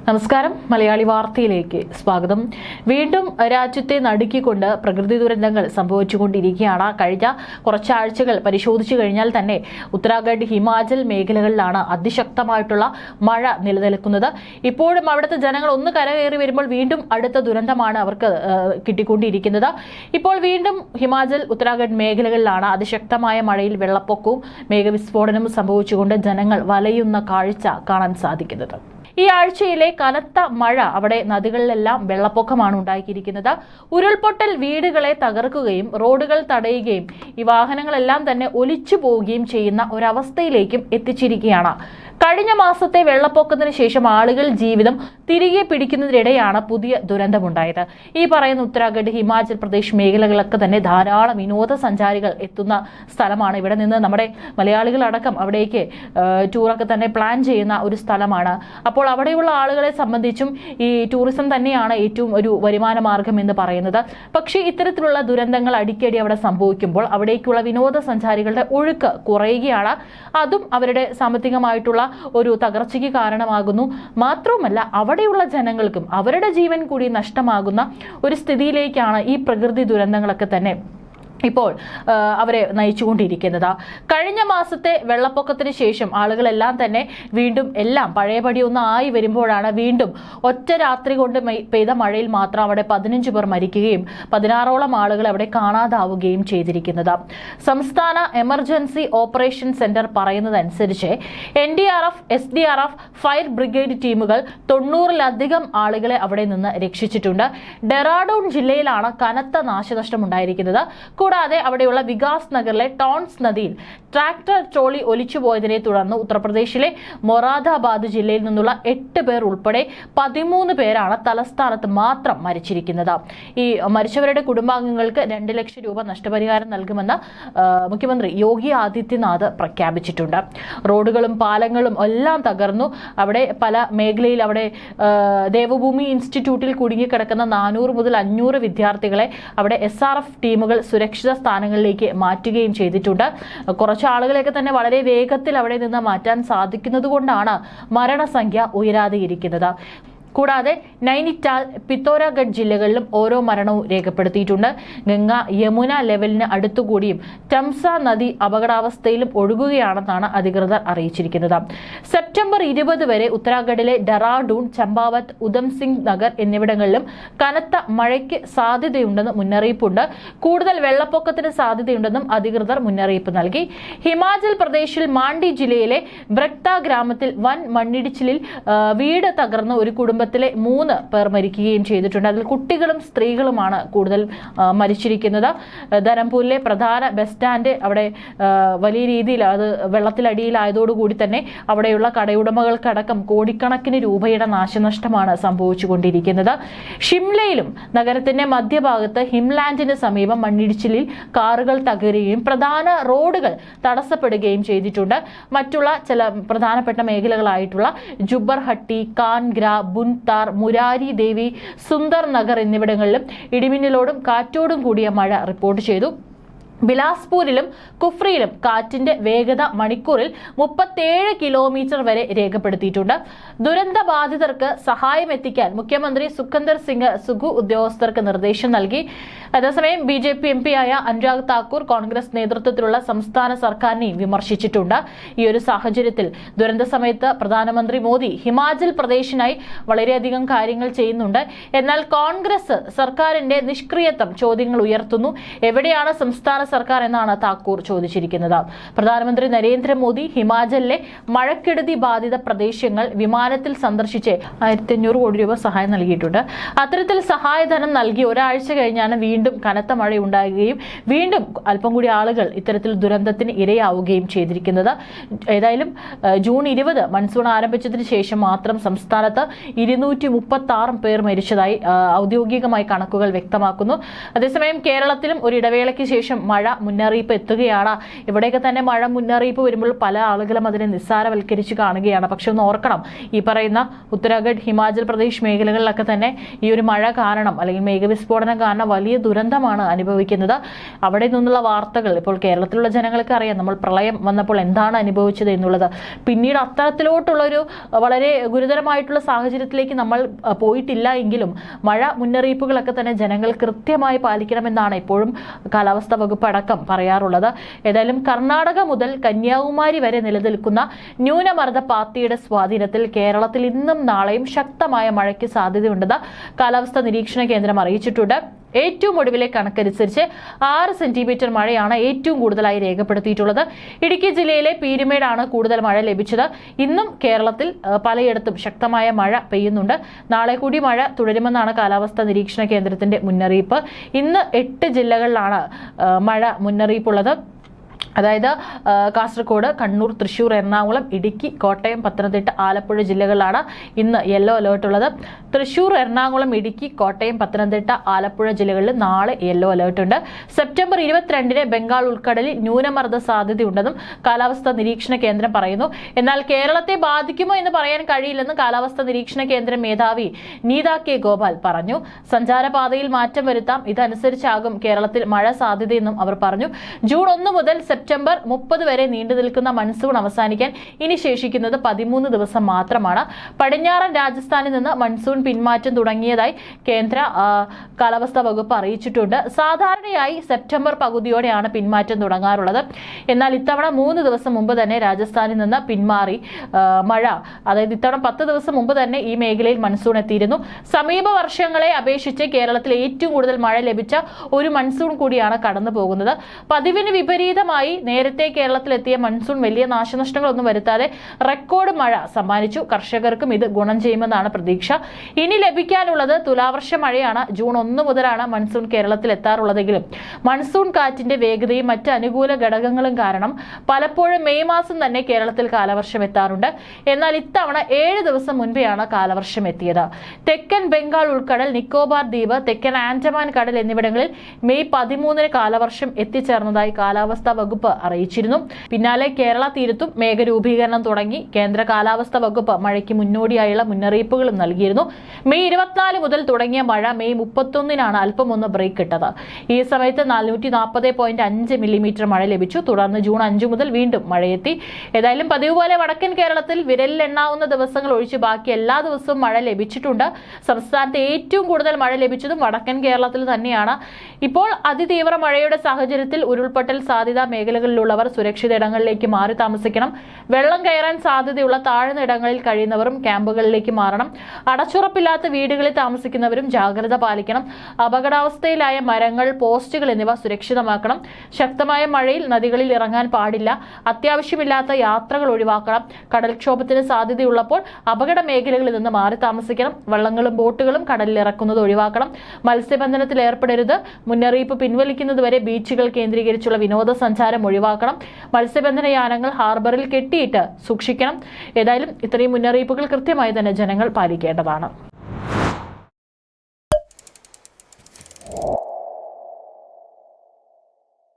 നമസ്കാരം. മലയാളി വാർത്തയിലേക്ക് സ്വാഗതം. വീണ്ടും രാജ്യത്തെ നടുക്കിക്കൊണ്ട് പ്രകൃതി ദുരന്തങ്ങൾ സംഭവിച്ചുകൊണ്ടിരിക്കുകയാണ്. കഴിഞ്ഞ കുറച്ചാഴ്ചകൾ പരിശോധിച്ചു കഴിഞ്ഞാൽ തന്നെ ഉത്തരാഖണ്ഡ്, ഹിമാചൽ മേഖലകളിലാണ് അതിശക്തമായിട്ടുള്ള മഴ നിലനിൽക്കുന്നത്. ഇപ്പോഴും അവിടുത്തെ ജനങ്ങൾ ഒന്ന് കരകയറി വരുമ്പോൾ വീണ്ടും അടുത്ത ദുരന്തമാണ് അവർക്ക് കിട്ടിക്കൊണ്ടിരിക്കുന്നത്. ഇപ്പോൾ വീണ്ടും ഹിമാചൽ, ഉത്തരാഖണ്ഡ് മേഖലകളിലാണ് അതിശക്തമായ മഴയിൽ വെള്ളപ്പൊക്കവും മേഘവിസ്ഫോടനവും സംഭവിച്ചുകൊണ്ട് ജനങ്ങൾ വലയുന്ന കാഴ്ച കാണാൻ സാധിക്കുന്നത്. ഈ ആഴ്ചയിലെ കനത്ത മഴ അവിടെ നദികളിലെല്ലാം വെള്ളപ്പൊക്കമാണ് ഉണ്ടാക്കിയിരിക്കുന്നത്. ഉരുൾപൊട്ടൽ വീടുകളെ തകർക്കുകയും റോഡുകൾ തടയുകയും ഈ വാഹനങ്ങളെല്ലാം തന്നെ ഒലിച്ചു പോവുകയും ചെയ്യുന്ന ഒരവസ്ഥയിലേക്കും എത്തിച്ചിരിക്കുകയാണ്. കഴിഞ്ഞ മാസത്തെ വെള്ളപ്പൊക്കത്തിന് ശേഷം ആളുകൾ ജീവിതം തിരികെ പിടിക്കുന്നതിനിടെയാണ് പുതിയ ദുരന്തമുണ്ടായത്. ഈ പറയുന്ന ഉത്തരാഖണ്ഡ്, ഹിമാചൽ പ്രദേശ് മേഖലകളൊക്കെ തന്നെ ധാരാളം വിനോദസഞ്ചാരികൾ എത്തുന്ന സ്ഥലമാണ്. ഇവിടെ നിന്ന് നമ്മുടെ മലയാളികളടക്കം അവിടേക്ക് ടൂറൊക്കെ തന്നെ പ്ലാൻ ചെയ്യുന്ന ഒരു സ്ഥലമാണ്. അപ്പോൾ അവിടെയുള്ള ആളുകളെ സംബന്ധിച്ചും ഈ ടൂറിസം തന്നെയാണ് ഏറ്റവും ഒരു വരുമാന മാർഗം എന്ന് പറയുന്നത്. പക്ഷേ ഇത്തരത്തിലുള്ള ദുരന്തങ്ങൾ അടിക്കടി അവിടെ സംഭവിക്കുമ്പോൾ അവിടേക്കുള്ള വിനോദസഞ്ചാരികളുടെ ഒഴുക്ക് കുറയുകയാണ്. അതും അവരുടെ സാമ്പത്തികമായിട്ടുള്ള ഒരു തകർച്ചയ്ക്ക് കാരണമാകുന്നു. മാത്രവുമല്ല, അവിടെയുള്ള ജനങ്ങൾക്കും അവരുടെ ജീവൻ കൂടി നഷ്ടമാകുന്ന ഒരു സ്ഥിതിയിലേക്കാണ് ഈ പ്രകൃതി ദുരന്തങ്ങളൊക്കെ തന്നെ ഇപ്പോൾ അവരെ നയിച്ചുകൊണ്ടിരിക്കുന്നത്. കഴിഞ്ഞ മാസത്തെ വെള്ളപ്പൊക്കത്തിന് ശേഷം ആളുകളെല്ലാം തന്നെ വീണ്ടും എല്ലാം പഴയപടി ഒന്ന് ആയി വരുമ്പോഴാണ് വീണ്ടും ഒറ്റ രാത്രി കൊണ്ട് പെയ്ത മഴയിൽ മാത്രം അവിടെ 15 പേർ മരിക്കുകയും 16ഓളം ആളുകൾ അവിടെ കാണാതാവുകയും ചെയ്തിരിക്കുന്നത്. സംസ്ഥാന എമർജൻസി ഓപ്പറേഷൻ സെന്റർ പറയുന്നതനുസരിച്ച് NDRF, SDRF, ഫയർ ബ്രിഗേഡ് ടീമുകൾ 90-ലധികം ആളുകളെ അവിടെ നിന്ന് രക്ഷിച്ചിട്ടുണ്ട്. ഡെറാഡൂൺ ജില്ലയിലാണ് കനത്ത നാശനഷ്ടം ഉണ്ടായിരിക്കുന്നത്. കൂടാതെ അവിടെയുള്ള വികാസ് നഗറിലെ ടോൺസ് നദിയിൽ ട്രാക്ടർ ട്രോളി ഒലിച്ചുപോയതിനെ തുടർന്ന് ഉത്തർപ്രദേശിലെ മൊറാദാബാദ് ജില്ലയിൽ നിന്നുള്ള 8 പേർ ഉൾപ്പെടെ 13 പേരാണ് തലസ്ഥാനത്ത് മാത്രം മരിച്ചിരിക്കുന്നത്. ഈ മരിച്ചവരുടെ കുടുംബാംഗങ്ങൾക്ക് 2 ലക്ഷം രൂപ നഷ്ടപരിഹാരം നൽകുമെന്ന് മുഖ്യമന്ത്രി യോഗി ആദിത്യനാഥ് പ്രഖ്യാപിച്ചിട്ടുണ്ട്. റോഡുകളും പാലങ്ങളും എല്ലാം തകർന്നു. അവിടെ പല മേഖലയിൽ അവിടെ ദേവഭൂമി ഇൻസ്റ്റിറ്റ്യൂട്ടിൽ കുടുങ്ങിക്കിടക്കുന്ന 400 മുതൽ 500 വിദ്യാർത്ഥികളെ അവിടെ SRF ടീമുകൾ സുരക്ഷിത സ്ഥാനങ്ങളിലേക്ക് മാറ്റുകയും ചെയ്തിട്ടുണ്ട്. കുറച്ച് ആളുകളെയൊക്കെ തന്നെ വളരെ വേഗത്തിൽ അവിടെ നിന്ന് മാറ്റാൻ സാധിക്കുന്നത് കൊണ്ടാണ് മരണസംഖ്യ ഉയരാതെയിരിക്കുന്നത്. കൂടാതെ നൈനിറ്റാൽ, പിത്തോരാഗഡ് ജില്ലകളിലും ഓരോ മരണവും രേഖപ്പെടുത്തിയിട്ടുണ്ട്. ഗംഗ, യമുന ലെവലിന് അടുത്തുകൂടിയും ടംസ നദി അപകടാവസ്ഥയിലും ഒഴുകുകയാണെന്നാണ് അധികൃതർ അറിയിച്ചിരിക്കുന്നത്. സെപ്റ്റംബർ 20 വരെ ഉത്തരാഖണ്ഡിലെ ഡെറാഡൂൺ, ചമ്പാവത്ത്, ഉധംസിംഗ് നഗർ എന്നിവിടങ്ങളിലും കനത്ത മഴയ്ക്ക് സാധ്യതയുണ്ടെന്ന് മുന്നറിയിപ്പുണ്ട്. കൂടുതൽ വെള്ളപ്പൊക്കത്തിന് സാധ്യതയുണ്ടെന്നും അധികൃതർ മുന്നറിയിപ്പ് നൽകി. ഹിമാചൽ പ്രദേശിൽ മാണ്ഡി ജില്ലയിലെ ബ്രക്ത ഗ്രാമത്തിൽ വൻ മണ്ണിടിച്ചിലിൽ വീട് തകർന്ന ഒരു കുടുംബത്തിലെ 3 പേർ മരിക്കുകയും ചെയ്തിട്ടുണ്ട്. അതിൽ കുട്ടികളും സ്ത്രീകളുമാണ് കൂടുതൽ മരിച്ചിരിക്കുന്നത്. ധരംപൂരിലെ പ്രധാന ബസ് സ്റ്റാൻഡ് അവിടെ വലിയ രീതിയിൽ അത് വെള്ളത്തിലടിയിലായതോടുകൂടി തന്നെ അവിടെയുള്ള കടയുടമകൾക്കടക്കം കോടിക്കണക്കിന് രൂപയുടെ നാശനഷ്ടമാണ് സംഭവിച്ചുകൊണ്ടിരിക്കുന്നത്. ഷിംലയിലും നഗരത്തിന്റെ മധ്യഭാഗത്ത് ഹിംലാൻഡിന് സമീപം മണ്ണിടിച്ചിലിൽ കാറുകൾ തകരുകയും പ്രധാന റോഡുകൾ തടസ്സപ്പെടുകയും ചെയ്തിട്ടുണ്ട്. മറ്റുള്ള ചില പ്രധാനപ്പെട്ട മേഖലകളായിട്ടുള്ള ജുബർഹട്ടി, കാൻഗ്ര, ബുൻതാർ, മുരാരി ദേവി, സുന്ദർ നഗർ എന്നിവിടങ്ങളിലും ഇടിമിന്നലോടും കാറ്റോടും കൂടിയ മഴ റിപ്പോർട്ട് ചെയ്തു. ബിലാസ്പൂരിലും കുഫ്രിയിലും കാറ്റിന്റെ വേഗത മണിക്കൂറിൽ 37 കിലോമീറ്റർ വരെ രേഖപ്പെടുത്തിയിട്ടുണ്ട്. ദുരന്ത ബാധിതർക്ക് സഹായം എത്തിക്കാൻ മുഖ്യമന്ത്രി സുഖന്ദർ സിംഗ് സുഖു ഉദ്യോഗസ്ഥർക്ക് നിർദ്ദേശം നൽകി. അതേസമയം BJP MP ആയ അനുരാഗ് താക്കൂർ കോൺഗ്രസ് നേതൃത്വത്തിലുള്ള സംസ്ഥാന സർക്കാരിനെയും വിമർശിച്ചിട്ടുണ്ട്. ഈ ഒരു സാഹചര്യത്തിൽ ദുരന്ത സമയത്ത് പ്രധാനമന്ത്രി മോദി ഹിമാചൽ പ്രദേശിനായി വളരെയധികം കാര്യങ്ങൾ ചെയ്യുന്നുണ്ട്. എന്നാൽ കോൺഗ്രസ് സർക്കാരിന്റെ നിഷ്ക്രിയത്വം ചോദ്യങ്ങൾ ഉയർത്തുന്നു. എവിടെയാണ് സംസ്ഥാന സർക്കാർ എന്നാണ് താക്കൂർ ചോദിച്ചിരിക്കുന്നത്. പ്രധാനമന്ത്രി നരേന്ദ്രമോദി ഹിമാചലിലെ മഴക്കെടുതി ബാധിത പ്രദേശങ്ങൾ വിമാനത്തിൽ സന്ദർശിച്ച് 1500 കോടി രൂപ സഹായം നൽകിയിട്ടുണ്ട്. അത്തരത്തിൽ സഹായധനം നൽകി ഒരാഴ്ച കഴിഞ്ഞാണ് വീണ്ടും കനത്ത മഴ ഉണ്ടാകുകയും വീണ്ടും അല്പം കൂടി ആളുകൾ ഇത്തരത്തിൽ ദുരന്തത്തിന് ഇരയാവുകയും ചെയ്തിരിക്കുന്നത്. ഏതായാലും ജൂൺ 20 മൺസൂൺ ആരംഭിച്ചതിന് ശേഷം മാത്രം സംസ്ഥാനത്ത് 236 പേർ മരിച്ചതായി ഔദ്യോഗികമായി കണക്കുകൾ വ്യക്തമാക്കുന്നു. അതേസമയം കേരളത്തിലും ഒരു ഇടവേളയ്ക്ക് ശേഷം മഴ മുന്നറിയിപ്പ് എത്തുകയാണ്. ഇവിടെയൊക്കെ തന്നെ മഴ മുന്നറിയിപ്പ് വരുമ്പോൾ പല ആളുകളും അതിനെ നിസ്സാരവൽക്കരിച്ച് കാണുകയാണ്. പക്ഷെ ഒന്ന് ഓർക്കണം, ഈ പറയുന്ന ഉത്തരാഖണ്ഡ്, ഹിമാചൽ പ്രദേശ് മേഖലകളിലൊക്കെ തന്നെ ഈ ഒരു മഴ കാരണം അല്ലെങ്കിൽ മേഘവിസ്ഫോടനം കാരണം വലിയ ദുരന്തമാണ് അനുഭവിക്കുന്നത്. അവിടെ നിന്നുള്ള വാർത്തകൾ ഇപ്പോൾ കേരളത്തിലുള്ള ജനങ്ങൾക്ക് അറിയാം, നമ്മൾ പ്രളയം വന്നപ്പോൾ എന്താണ് അനുഭവിച്ചത് എന്നുള്ളത്. പിന്നീട് അത്തരത്തിലോട്ടുള്ളൊരു വളരെ ഗുരുതരമായിട്ടുള്ള സാഹചര്യത്തിലേക്ക് നമ്മൾ പോയിട്ടില്ല എങ്കിലും മഴ മുന്നറിയിപ്പുകളൊക്കെ തന്നെ ജനങ്ങൾ കൃത്യമായി പാലിക്കണമെന്നാണ് ഇപ്പോഴും കാലാവസ്ഥാ വകുപ്പ് അടക്കം പറയാറുള്ളത്. ഏതായാലും കർണാടക മുതൽ കന്യാകുമാരി വരെ നിലനിൽക്കുന്ന ന്യൂനമർദ്ദ പാത്തിയുടെ സ്വാധീനത്തിൽ കേരളത്തിൽ ഇന്നും നാളെയും ശക്തമായ മഴയ്ക്ക് സാധ്യതയുണ്ടെന്ന് കാലാവസ്ഥാ നിരീക്ഷണ കേന്ദ്രം അറിയിച്ചിട്ടുണ്ട്. ഏറ്റവും ഒടുവിലെ കണക്കനുസരിച്ച് 6 സെന്റിമീറ്റർ മഴയാണ് ഏറ്റവും കൂടുതലായി രേഖപ്പെടുത്തിയിട്ടുള്ളത്. ഇടുക്കി ജില്ലയിലെ പീരുമേടാണ് കൂടുതൽ മഴ ലഭിച്ചത്. ഇന്നും കേരളത്തിൽ പലയിടത്തും ശക്തമായ മഴ പെയ്യുന്നുണ്ട്. നാളെ കൂടി മഴ തുടരുമെന്നാണ് കാലാവസ്ഥാ നിരീക്ഷണ കേന്ദ്രത്തിന്റെ മുന്നറിയിപ്പ്. ഇന്ന് 8 ജില്ലകളിലാണ് മഴ മുന്നറിയിപ്പുള്ളത്. അതായത് കാസർഗോഡ്, കണ്ണൂർ, തൃശൂർ, എറണാകുളം, ഇടുക്കി, കോട്ടയം, പത്തനംതിട്ട, ആലപ്പുഴ ജില്ലകളിലാണ് ഇന്ന് യെല്ലോ അലേർട്ട് ഉള്ളത്. തൃശൂർ, എറണാകുളം, ഇടുക്കി, കോട്ടയം, പത്തനംതിട്ട, ആലപ്പുഴ ജില്ലകളിൽ നാളെ യെല്ലോ അലേർട്ട് ഉണ്ട്. സെപ്റ്റംബർ 22-ന് ബംഗാൾ ഉൾക്കടലിൽ ന്യൂനമർദ്ദ സാധ്യതയുണ്ടെന്നും കാലാവസ്ഥാ നിരീക്ഷണ കേന്ദ്രം പറയുന്നു. എന്നാൽ കേരളത്തെ ബാധിക്കുമോ എന്ന് പറയാൻ കഴിയില്ലെന്ന് കാലാവസ്ഥാ നിരീക്ഷണ കേന്ദ്രം മേധാവി നീത കെ ഗോപാൽ പറഞ്ഞു. സഞ്ചാരപാതയിൽ മാറ്റം വരുത്താം, ഇതനുസരിച്ചാകും കേരളത്തിൽ മഴ സാധ്യതയെന്നും അവർ പറഞ്ഞു. ജൂൺ 1 മുതൽ സെപ്റ്റംബർ 30 വരെ നീണ്ടു നിൽക്കുന്ന മൺസൂൺ അവസാനിക്കാൻ ഇനി ശേഷിക്കുന്നത് 13 ദിവസം മാത്രമാണ്. പടിഞ്ഞാറൻ രാജസ്ഥാനിൽ നിന്ന് മൺസൂൺ പിന്മാറ്റം തുടങ്ങിയതായി കേന്ദ്ര കാലാവസ്ഥാ വകുപ്പ് അറിയിച്ചിട്ടുണ്ട്. സാധാരണയായി സെപ്റ്റംബർ പകുതിയോടെയാണ് പിന്മാറ്റം തുടങ്ങാറുള്ളത്. എന്നാൽ ഇത്തവണ 3 ദിവസം മുമ്പ് തന്നെ രാജസ്ഥാനിൽ നിന്ന് പിന്മാറി മഴ, അതായത് ഇത്തവണ 10 ദിവസം മുമ്പ് തന്നെ ഈ മേഖലയിൽ മൺസൂൺ എത്തിയിരുന്നു. സമീപ വർഷങ്ങളെ അപേക്ഷിച്ച് കേരളത്തിൽ ഏറ്റവും കൂടുതൽ മഴ ലഭിച്ച ഒരു മൺസൂൺ കൂടിയാണ് കടന്നു പോകുന്നത്. പതിവിന് വിപരീതമായി നേരത്തെ കേരളത്തിലെത്തിയ മൺസൂൺ വലിയ നാശനഷ്ടങ്ങളൊന്നും വരുത്താതെ റെക്കോർഡ് മഴ സമ്മാനിച്ചു. കർഷകർക്കും ഇത് ഗുണം ചെയ്യുമെന്നാണ് പ്രതീക്ഷ. ഇനി ലഭിക്കാനുള്ളത് തുലാവർഷ മഴയാണ്. ജൂൺ 1 മുതലാണ് മൺസൂൺ കേരളത്തിൽ എത്താറുള്ളതെങ്കിലും മൺസൂൺ കാറ്റിന്റെ വേഗതയും മറ്റ് അനുകൂല ഘടകങ്ങളും കാരണം പലപ്പോഴും മെയ് മാസം തന്നെ കേരളത്തിൽ കാലവർഷം എത്താറുണ്ട്. എന്നാൽ ഇത്തവണ 7 ദിവസം മുൻപെയാണ് കാലവർഷം എത്തിയത്. തെക്കൻ ബംഗാൾ ഉൾക്കടൽ, നിക്കോബാർ ദ്വീപ്, തെക്കൻ ആൻഡമാൻ കടൽ എന്നിവിടങ്ങളിൽ മെയ് 13-ന് കാലവർഷം എത്തിച്ചേർന്നതായി കാലാവസ്ഥാ വകുപ്പ് അറിയിച്ചിരുന്നു. പിന്നാലെ കേരള തീരത്തും മേഘരൂപീകരണം തുടങ്ങി. കേന്ദ്ര കാലാവസ്ഥാ വകുപ്പ് മഴയ്ക്ക് മുന്നോടിയായുള്ള മുന്നറിയിപ്പുകളും നൽകിയിരുന്നു. മെയ് 24 മുതൽ തുടങ്ങിയ മഴ മെയ് 31-നാണ് അല്പം ഒന്ന് ബ്രേക്ക് ഇട്ടത്. ഈ സമയത്ത് 440.5 മില്ലിമീറ്റർ മഴ ലഭിച്ചു. തുടർന്ന് ജൂൺ 5 മുതൽ വീണ്ടും മഴയെത്തി. ഏതായാലും പതിവ് പോലെ വടക്കൻ കേരളത്തിൽ വിരലിൽ എണ്ണാവുന്ന ദിവസങ്ങൾ ഒഴിച്ച് ബാക്കി എല്ലാ ദിവസവും മഴ ലഭിച്ചിട്ടുണ്ട്. സംസ്ഥാനത്ത് ഏറ്റവും കൂടുതൽ മഴ ലഭിച്ചതും വടക്കൻ കേരളത്തിൽ തന്നെയാണ്. ഇപ്പോൾ അതിതീവ്ര മഴയുടെ സാഹചര്യത്തിൽ ഉരുൾപൊട്ടൽ സാധ്യത മേഖലകളിലുള്ളവർ സുരക്ഷിത ഇടങ്ങളിലേക്ക് മാറി താമസിക്കണം. വെള്ളം കയറാൻ സാധ്യതയുള്ള താഴ്ന്ന ഇടങ്ങളിൽ കഴിയുന്നവരും ക്യാമ്പുകളിലേക്ക് മാറണം. അടച്ചുറപ്പില്ലാത്ത വീടുകളിൽ താമസിക്കുന്നവരും ജാഗ്രത പാലിക്കണം. അപകടാവസ്ഥയിലായ മരങ്ങൾ, പോസ്റ്റുകൾ എന്നിവ സുരക്ഷിതമാക്കണം. ശക്തമായ മഴയിൽ നദികളിൽ ഇറങ്ങാൻ പാടില്ല. അത്യാവശ്യമില്ലാത്ത യാത്രകൾ ഒഴിവാക്കണം. കടൽക്ഷോഭത്തിന് സാധ്യതയുള്ളപ്പോൾ അപകട മേഖലകളിൽ നിന്ന് മാറി താമസിക്കണം. വള്ളങ്ങളും ബോട്ടുകളും കടലിൽ ഇറക്കുന്നത് ഒഴിവാക്കണം. മത്സ്യബന്ധനത്തിൽ ഏർപ്പെടരുത്. മുന്നറിയിപ്പ് പിൻവലിക്കുന്നതുവരെ ബീച്ചുകൾ കേന്ദ്രീകരിച്ചുള്ള വിനോദസഞ്ചാരം ഒഴിവാക്കണം. മത്സ്യബന്ധന യാനങ്ങൾ ഹാർബറിൽ കെട്ടിയിട്ട് സൂക്ഷിക്കണം. ഏതായാലും ഇത്രയും മുന്നറിയിപ്പുകൾ കൃത്യമായി തന്നെ ജനങ്ങൾ പാലിക്കേണ്ടതാണ്.